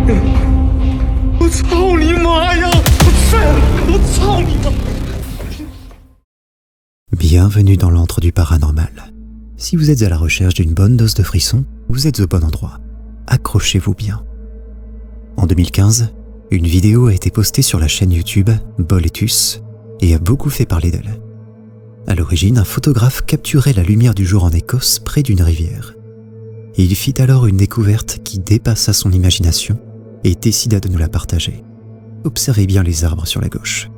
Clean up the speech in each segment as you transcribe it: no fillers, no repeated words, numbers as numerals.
我操你妈呀！我操你妈！ Bienvenue dans l'antre du paranormal. Si vous êtes à la recherche d'une bonne dose de frissons, vous êtes au bon endroit. Accrochez-vous bien. En 2015, une vidéo a été postée sur la chaîne YouTube Boletus et a beaucoup fait parler d'elle. À l'origine, un photographe capturait la lumière du jour en Écosse près d'une rivière. Il fit alors une découverte qui dépassa son imagination et décida de nous la partager. Observez bien les arbres sur la gauche.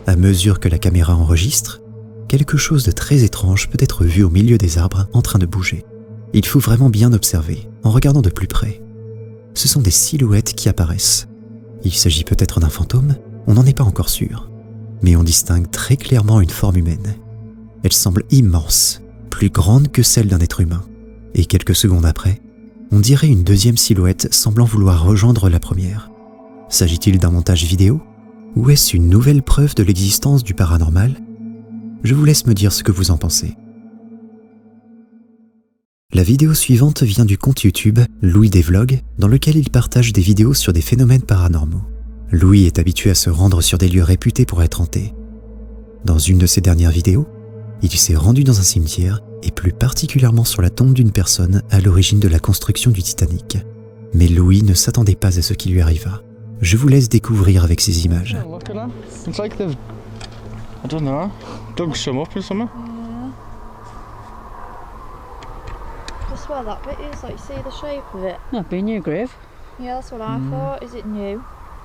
À mesure que la caméra enregistre, quelque chose de très étrange peut être vu au milieu des arbres en train de bouger. Il faut vraiment bien observer, en regardant de plus près. Ce sont des silhouettes qui apparaissent. Il s'agit peut-être d'un fantôme, on n'en est pas encore sûr. Mais on distingue très clairement une forme humaine. Elle semble immense, plus grande que celle d'un être humain. Et quelques secondes après, on dirait une deuxième silhouette semblant vouloir rejoindre la première. S'agit-il d'un montage vidéo ? Ou est-ce une nouvelle preuve de l'existence du paranormal ? Je vous laisse me dire ce que vous en pensez. La vidéo suivante vient du compte YouTube Louis Devlog, dans lequel il partage des vidéos sur des phénomènes paranormaux. Louis est habitué à se rendre sur des lieux réputés pour être hantés. Dans une de ses dernières vidéos, il s'est rendu dans un cimetière et plus particulièrement sur la tombe d'une personne à l'origine de la construction du Titanic. Mais Louis ne s'attendait pas à ce qui lui arriva. Je vous laisse découvrir avec ces images. It's like they've, I don't know, dug some up or something. Yeah. Just where that bit is, like, see the shape of it? That'd be a new grave. Yeah, that's what I thought. Is it new?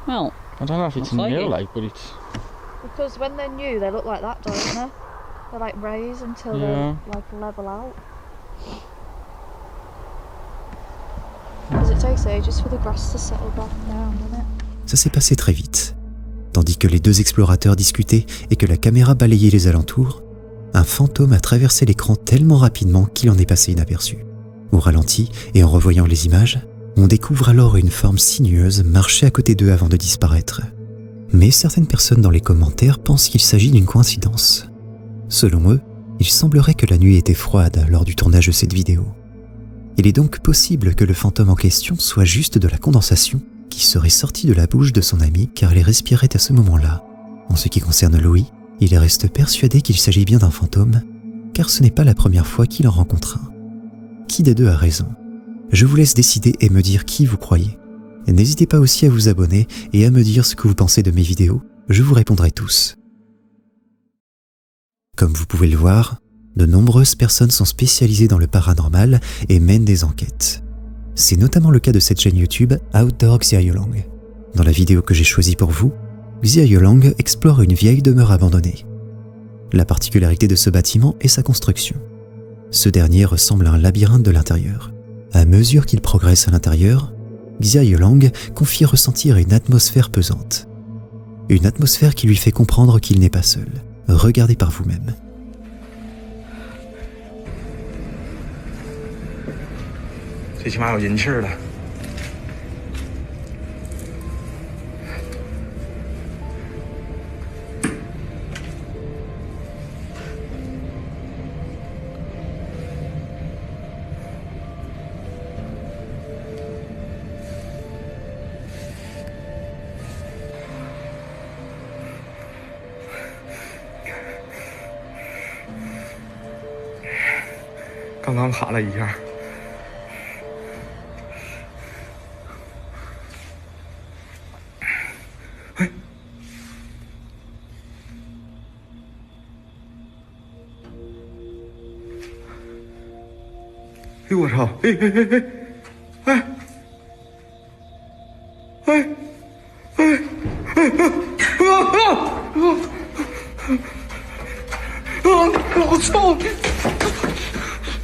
Well, I don't know if it's Looks like new, it. like, but it's Because when they're new, they look like that, don't they? They're like raised until Yeah. they like level out. Because it takes ages for the grass to settle back down, doesn't it? Ça s'est passé très vite. Tandis que les deux explorateurs discutaient et que la caméra balayait les alentours, un fantôme a traversé l'écran tellement rapidement qu'il en est passé inaperçu. Au ralenti et en revoyant les images, on découvre alors une forme sinueuse marcher à côté d'eux avant de disparaître. Mais certaines personnes dans les commentaires pensent qu'il s'agit d'une coïncidence. Selon eux, il semblerait que la nuit était froide lors du tournage de cette vidéo. Il est donc possible que le fantôme en question soit juste de la condensation qui serait sortie de la bouche de son ami car il respirait à ce moment-là. En ce qui concerne Louis, il reste persuadé qu'il s'agit bien d'un fantôme, car ce n'est pas la première fois qu'il en rencontre un. Qui des deux a raison ? Je vous laisse décider et me dire qui vous croyez. Et n'hésitez pas aussi à vous abonner et à me dire ce que vous pensez de mes vidéos, je vous répondrai tous. Comme vous pouvez le voir, de nombreuses personnes sont spécialisées dans le paranormal et mènent des enquêtes. C'est notamment le cas de cette chaîne YouTube Outdoor Xiaoyolong. Dans la vidéo que j'ai choisie pour vous, Xiaoyolong explore une vieille demeure abandonnée. La particularité de ce bâtiment est sa construction. Ce dernier ressemble à un labyrinthe de l'intérieur. À mesure qu'il progresse à l'intérieur, Xiaoyolong confie ressentir une atmosphère pesante. Une atmosphère qui lui fait comprendre qu'il n'est pas seul. Regardez par vous-même.最起码有人气儿了。刚刚卡了一下。呦我操！哎哎哎哎哎哎我操！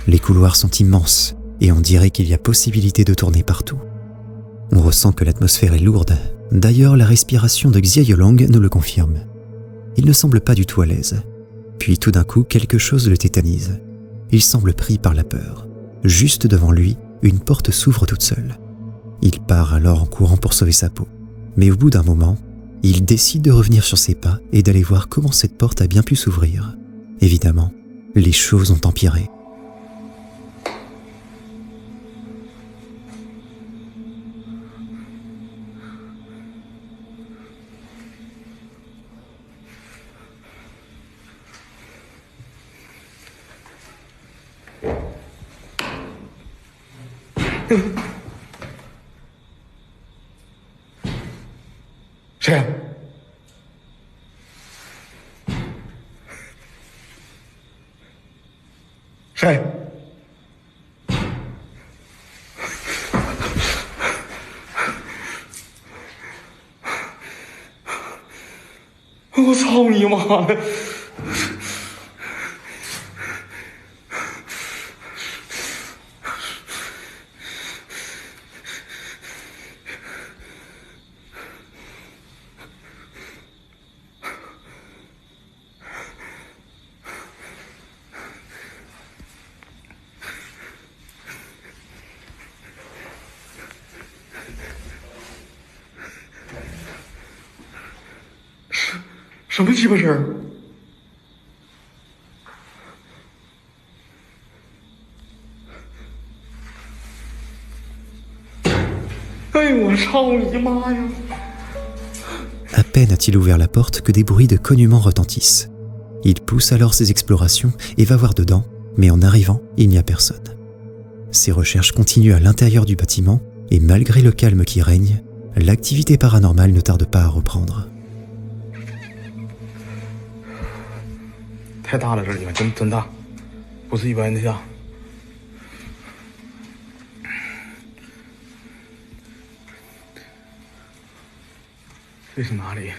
Les couloirs sont immenses et on dirait qu'il y a possibilité de tourner partout. On ressent que l'atmosphère est lourde. D'ailleurs, la respiration de Xia Yolang nous le confirme. Il ne semble pas du tout à l'aise. Puis tout d'un coup, quelque chose le tétanise. Il semble pris par la peur. Juste devant lui, une porte s'ouvre toute seule. Il part alors en courant pour sauver sa peau. Mais au bout d'un moment, il décide de revenir sur ses pas et d'aller voir comment cette porte a bien pu s'ouvrir. Évidemment, les choses ont empiré.谁呀？谁？我操你妈的！ 什么鸡巴事儿？哎呦我操你妈呀！ À peine a-t-il ouvert la porte que des bruits de cognement retentissent. Il pousse alors ses explorations et va voir dedans, mais en arrivant, il n'y a personne. Ses recherches continuent à l'intérieur du bâtiment et malgré le calme qui règne, l'activité paranormale ne tarde pas à reprendre. 太大了，这里面真大，不是一般的大。这是哪里？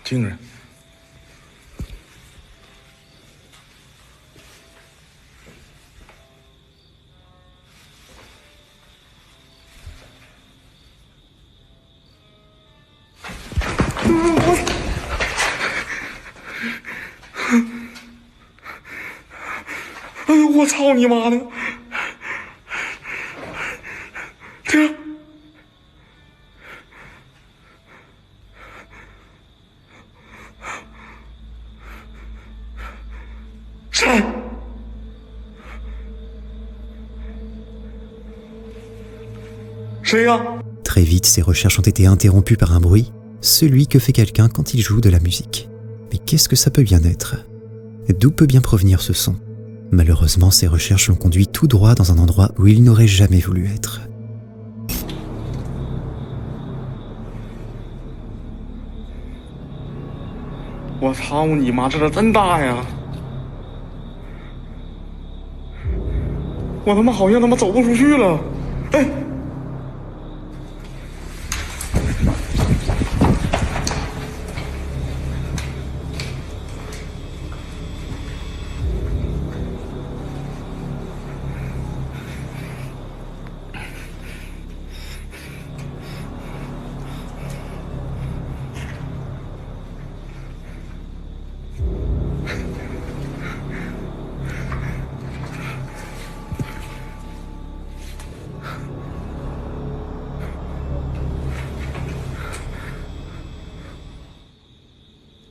惊人！哎呦我操你妈的！这谁？谁呀？ Très vite, ses recherches ont été interrompues par un bruit, celui que fait quelqu'un quand il joue de la musique. Mais qu'est-ce que ça peut bien être? D'où peut bien provenir ce son? Malheureusement, ses recherches l'ont conduit tout droit dans un endroit où il n'aurait jamais voulu être.我操你妈！这真大呀！我他妈好像他妈走不出去了！哎。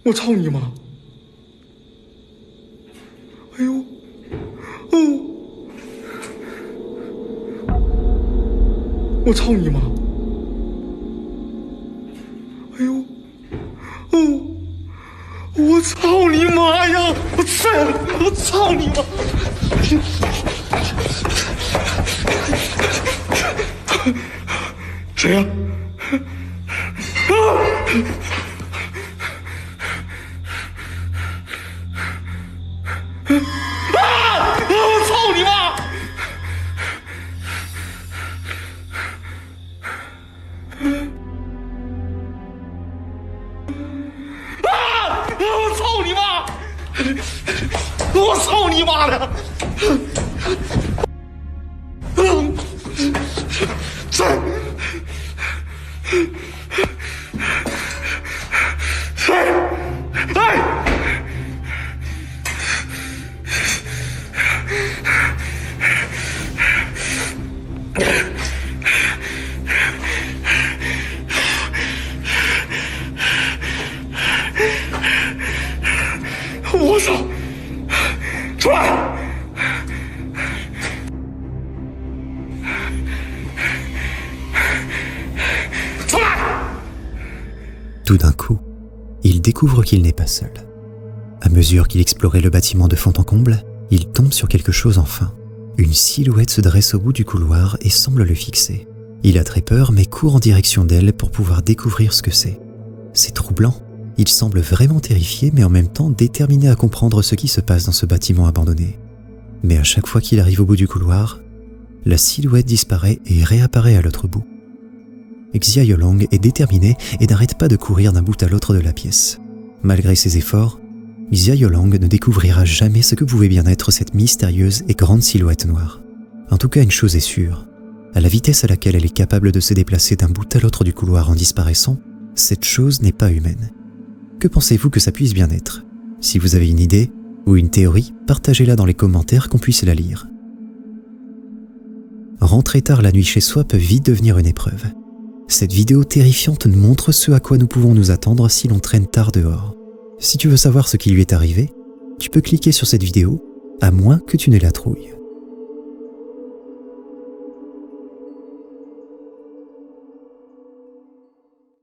我操你妈！哎呦，哦！我操你妈！哎呦，哦！我操你妈呀！我操！我操你妈！谁呀？啊！ 哎我操你妈的！我操！出来！ Tout d'un coup, il découvre qu'il n'est pas seul. À mesure qu'il explorait le bâtiment de fond en comble, il tombe sur quelque chose enfin. Une silhouette se dresse au bout du couloir et semble le fixer. Il a très peur mais court en direction d'elle pour pouvoir découvrir ce que c'est. C'est troublant. Il semble vraiment terrifié mais en même temps déterminé à comprendre ce qui se passe dans ce bâtiment abandonné. Mais à chaque fois qu'il arrive au bout du couloir, la silhouette disparaît et réapparaît à l'autre bout. Xia Yolong est déterminé et n'arrête pas de courir d'un bout à l'autre de la pièce. Malgré ses efforts, Xia Yolong ne découvrira jamais ce que pouvait bien être cette mystérieuse et grande silhouette noire. En tout cas, une chose est sûre, à la vitesse à laquelle elle est capable de se déplacer d'un bout à l'autre du couloir en disparaissant, cette chose n'est pas humaine. Que pensez-vous que ça puisse bien être? Si vous avez une idée ou une théorie, partagez-la dans les commentaires qu'on puisse la lire. Rentrer tard la nuit chez soi peut vite devenir une épreuve. Cette vidéo terrifiante nous montre ce à quoi nous pouvons nous attendre si l'on traîne tard dehors. Si tu veux savoir ce qui lui est arrivé, tu peux cliquer sur cette vidéo, à moins que tu ne la trouilles.